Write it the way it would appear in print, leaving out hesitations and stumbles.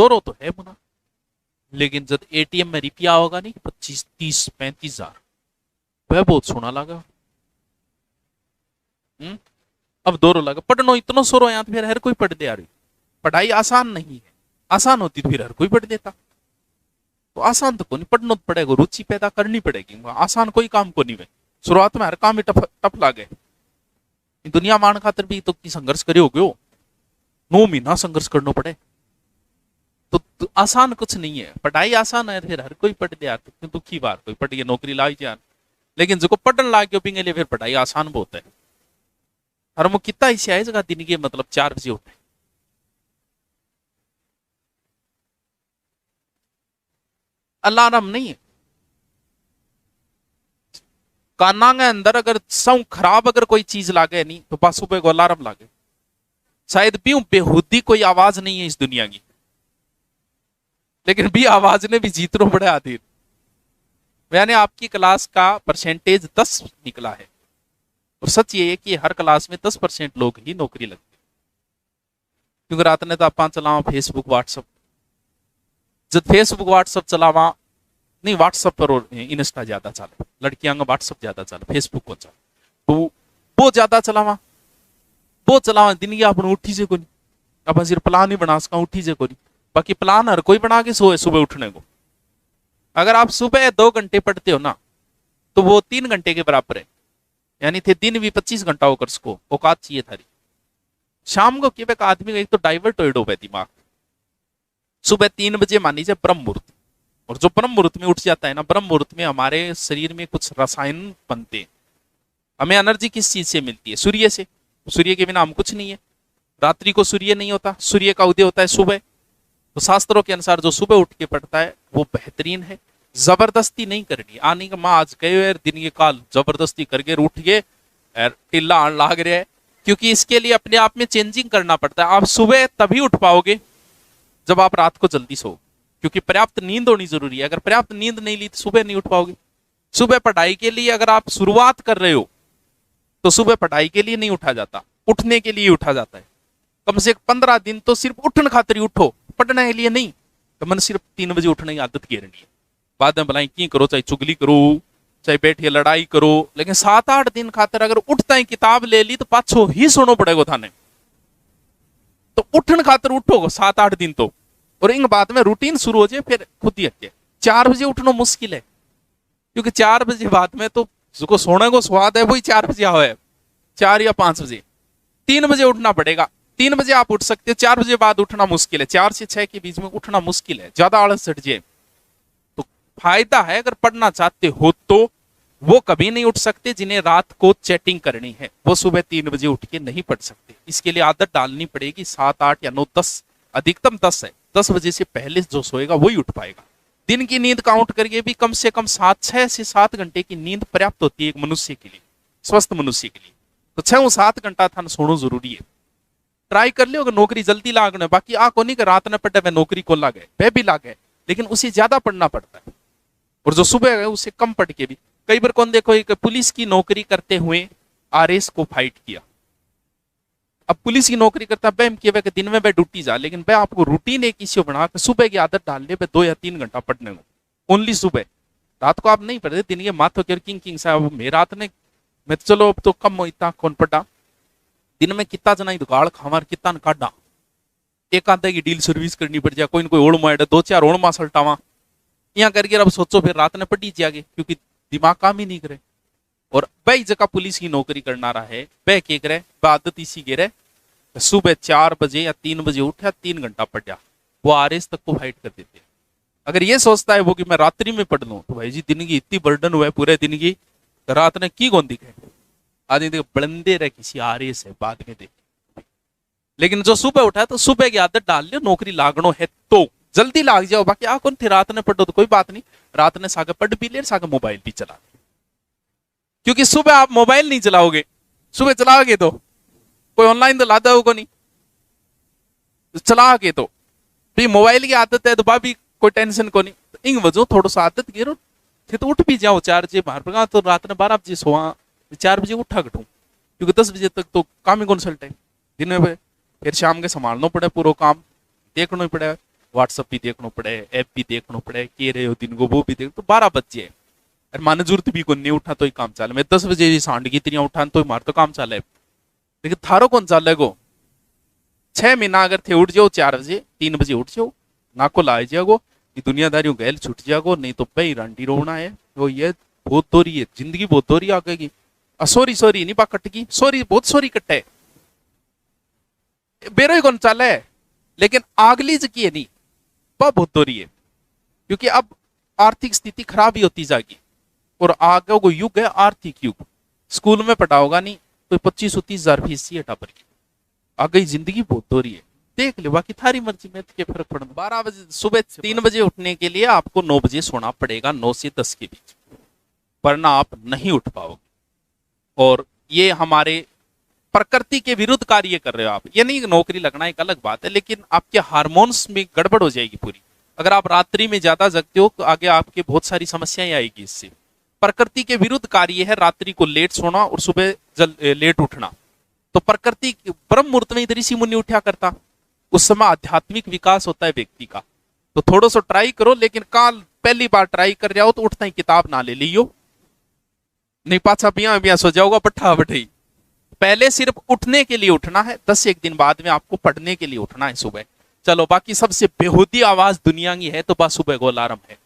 दौरो तो है मुना, लेकिन जब एटीएम में रुपया होगा नहीं 25, 30, 35 हजार, वह बहुत सोना लगा। अब दौरो लगा पढ़नो इतनो सोरो यहाँ तो फिर हर कोई पढ़ दे यार। पढ़ाई आसान नहीं है, आसान होती तो फिर हर कोई पढ़ देता। तो आसान तो को नहीं, पढ़ना तो पड़ेगा, रुचि पैदा करनी पड़ेगी। आसान कोई काम को नहीं है, शुरुआत में हर काम ही टफ लागे। दुनिया मान खातर भी तो संघर्ष करे हो गयो, 9 महीना संघर्ष करना पड़े तो आसान कुछ नहीं है। पढ़ाई आसान है फिर हर कोई पढ़ दे यार, तो दुखी बार कोई पढ़ के नौकरी लाई जाए, लेकिन जो पढ़न लाग गयो पिंगे लिए फिर पढ़ाई आसान बहुत है। और वो कितना ऐसे आए जगह दिन के मतलब 4 बजे उठे, अलार्म नहीं है काना के अंदर, अगर सौ खराब अगर कोई चीज लागे नहीं तो बस सुबह को अलार्म लागे। शायद भी बेहुदी कोई आवाज नहीं है इस दुनिया की, लेकिन भी आवाज ने भी जीतनो बड़े आधीर। यानी आपकी क्लास का परसेंटेज 10 निकला है, और सच ये है कि हर क्लास में 10% लोग ही नौकरी लगती है। क्योंकि रात ने तो आप चलावा फेसबुक व्हाट्सअप, जब फेसबुक व्हाट्सअप चलावा नहीं, व्हाट्सअप पर और इंस्टा ज्यादा चले, लड़कियां का व्हाट्सअप ज्यादा चले, फेसबुक को चले, तो वो ज्यादा चलावा दिन की अपन उठी से कोनी, अपन सिर्फ प्लान ही बना सका उठी से कोनी। बाकी प्लान हर कोई बना के सोए सुबह उठने को। अगर आप सुबह 2 घंटे पढ़ते हो ना तो वो 3 घंटे के बराबर है, यानी थे दिन भी 25 घंटा होकर सको औकात चाहिए थारी। शाम को क्या आदमी का एक तो डाइवर्ट हो दिमाग। सुबह 3 बजे मान लीजिए ब्रह्म मुहूर्त, और जो ब्रह्म मुहूर्त में उठ जाता है ना, ब्रह्म मुहूर्त में हमारे शरीर में कुछ रसायन बनते हैं। हमें एनर्जी किस चीज से मिलती है? सूर्य से। सूर्य के बिना हम कुछ नहीं है। रात्रि को सूर्य नहीं होता, सूर्य का उदय होता है सुबह। तो शास्त्रों के अनुसार जो सुबह उठ के पढ़ता है वो बेहतरीन है। जबरदस्ती नहीं करनी, आने का माँ आज गए दिन के काल जबरदस्ती करके उठ गए टिल्ला आन लाग रहा है, क्योंकि इसके लिए अपने आप में चेंजिंग करना पड़ता है। आप सुबह तभी उठ पाओगे जब आप रात को जल्दी सो, क्योंकि पर्याप्त नींद होनी जरूरी है। अगर पर्याप्त नींद नहीं ली तो सुबह नहीं उठ पाओगे। सुबह पढ़ाई के लिए अगर आप शुरुआत कर रहे हो तो सुबह पढ़ाई के लिए नहीं उठा जाता, उठने के लिए उठा जाता है। कम से 15 दिन तो सिर्फ उठने खातिर उठो, पढ़ने के लिए नहीं। तो मन सिर्फ 3 बजे उठने की आदत घेरनी है। बाद में भलाई की करो, चाहे चुगली करो, चाहे बैठिए लड़ाई करो, लेकिन 7-8 दिन खातिर अगर उठता है किताब ले ली तो पाछो ही सुनो पड़ेगा थाने। तो उठन खातर उठो 7-8 दिन तो, और इन बाद में रूटीन शुरू हो जाए फिर खुद ही हटे। 4 बजे उठना मुश्किल है, क्योंकि 4 बजे बाद में तो जिसको सोने को स्वाद है वही 4 बजे आओ है, 4 या 5 बजे। 3 बजे उठना पड़ेगा। 3 बजे आप उठ सकते हो, 4 बजे बाद उठना मुश्किल है। 4 से 6 के बीच में उठना मुश्किल है, ज्यादा आलस चढ़ जाए। तो फायदा है अगर पढ़ना चाहते हो तो वो कभी नहीं उठ सकते जिन्हें रात को चैटिंग करनी है, वो सुबह 3 बजे उठ के नहीं पढ़ सकते। इसके लिए आदत डालनी पड़ेगी 7, 8 या 9, 10, अधिकतम 10 है। 10 बजे से पहले जो सोएगा वही उठ पाएगा। दिन की नींद काउंट करके भी कम से कम 6 से 7 घंटे की नींद पर्याप्त होती है एक मनुष्य के लिए, स्वस्थ मनुष्य के लिए। तो 6-7 घंटा था सोना जरूरी है। ट्राई कर लियो अगर नौकरी जल्दी लागने। बाकी आ को नहीं कि रात ने पढ़े वह नौकरी को लागे, वह भी लागे, लेकिन उसे ज्यादा पढ़ना पड़ता है। और जो सुबह है उसे कम पढ़ के भी। कई बार कौन देखो एक पुलिस की नौकरी करते हुए आरएस को फाइट किया। अब पुलिस की नौकरी करता है वह दिन में वह ड्यूटी जा, लेकिन वह आपको रूटीन एक इश्यू बना के सुबह की आदत डाल ले 2 या 3 घंटा पढ़ने को, ओनली सुबह। रात को आप नहीं पढ़ते, दिन के माथो के किंग साहब मैं रात ने मैं चलो अब तो कम इतना कौन पढ़ा। दिन में कितना जना दुकाड़ खावर कितना काटा, एक आधे की डील सर्विस करनी पड़ जाए, कोई न कोई ओढ़ मारे 2-4 ओढ़ मां सल्टावा यहाँ करके। अब सोचो फिर रात ने पढ़ी जागे, क्योंकि दिमाग काम ही नहीं करे। और वही जगह पुलिस की नौकरी करना रहा है वह क्या करे, वह आदत इसी के रहे सुबह 4 बजे या 3 बजे उठा 3 घंटा पढ़ा, वो आरएस तक को फाइट कर देते हैं। अगर ये सोचता है वो कि मैं रात्रि में पढ़ लूं तो भाई जी दिन की इतनी बर्डन हुआ है पूरे दिन की, तो रात ने की कौन दिखे आदमी देख बलंदे रहे किसी आरएस है बाद में देख। लेकिन जो सुबह उठा तो सुबह की आदत डाल लियो, नौकरी लागनो है तो जल्दी लाग जाओ। बाकी आ कौन थे रात ने पढ़ो तो कोई बात नहीं, रात ने सागे पढ़ भी ले, सागे मोबाइल भी चला, क्योंकि सुबह आप मोबाइल नहीं चलाओगे। सुबह चलाओगे तो कोई ऑनलाइन तो लादा होगा नहीं, चलाओगे तो मोबाइल की आदत है तो भाभी कोई टेंशन को नहीं। तो इन वजह थोड़ा सा आदत गिरो फिर तो उठ भी जाओ 4 बजे बाहर पर। तो रात ने 12 बजे सोआ, 4 बजे उठा कटू, क्योंकि 10 बजे तक तो काम ही कौन चलता है दिन में। फिर शाम के संभालना पड़े, पूरा काम देखना ही पड़ेगा। व्हाट्सअप भी देखना पड़े, ऐप भी देखना पड़े, के रहे हो दिन को वो भी देख, तो 12 बजे अरे माने जरूरत भी को नहीं उठा तो ही काम चाले। मैं 10 बजे सांड की इतनी उठा तो मार तो काम चाले, लेकिन थारो कौन चाले गो 6 महीना अगर थे उठ जाओ 4 बजे 3 बजे उठ जाओ, ना को लाए जाओ, ये दुनियादारियों गैल छुट जाओ, नहीं तो पे रंडी रोना है वो। ये बहुत दोरी है जिंदगी, बहुत दोरी आ गई। सॉरी सॉरी नहीं पा कटगी, सॉरी बहुत सॉरी कट्टे बेरो ही कौन चाले है, लेकिन आगली जकी है नहीं वह बहुत दोरी है, क्योंकि अब आर्थिक स्थिति खराब ही होती जाएगी और आगे वो युग है आर्थिक युग। स्कूल में पढ़ाओगा नहीं तो 25-30 हजार फीस है टापर की, आगे जिंदगी बहुत दोरी है। देख ले, बाकी थारी मर्जी में के फर्क पड़। 12 बजे सुबह 3 बजे उठने के लिए आपको 9 बजे सोना पड़ेगा, 9 से 10 के बीच, वरना आप नहीं उठ पाओगे। और ये हमारे प्रकृति के विरुद्ध कार्य कर रहे हो आप। ये नहीं नौकरी लगना एक अलग बात है, लेकिन आपके हार्मोन्स में गड़बड़ हो जाएगी पूरी। अगर आप रात्रि में ज्यादा जगते हो तो आगे आपके बहुत सारी समस्याएं आएगी इससे। प्रकृति के विरुद्ध कार्य है रात्रि को लेट सोना और सुबह लेट उठना। तो प्रकृति ब्रह्म मुहूर्त में इधर ऋषि मुनि उठा करता, उस समय आध्यात्मिक विकास होता है व्यक्ति का। तो थोड़ा सा ट्राई करो, लेकिन काल पहली बार ट्राई कर रहे हो तो उठता ही किताब ना ले लियो, नहीं पाछा बिया बिया सो जाओगा पट्ठा बठाई। पहले सिर्फ उठने के लिए उठना है, 10 दिन बाद में आपको पढ़ने के लिए उठना है सुबह। चलो बाकी सबसे बेहूदी आवाज दुनिया की है तो बस सुबह को अलार्म है।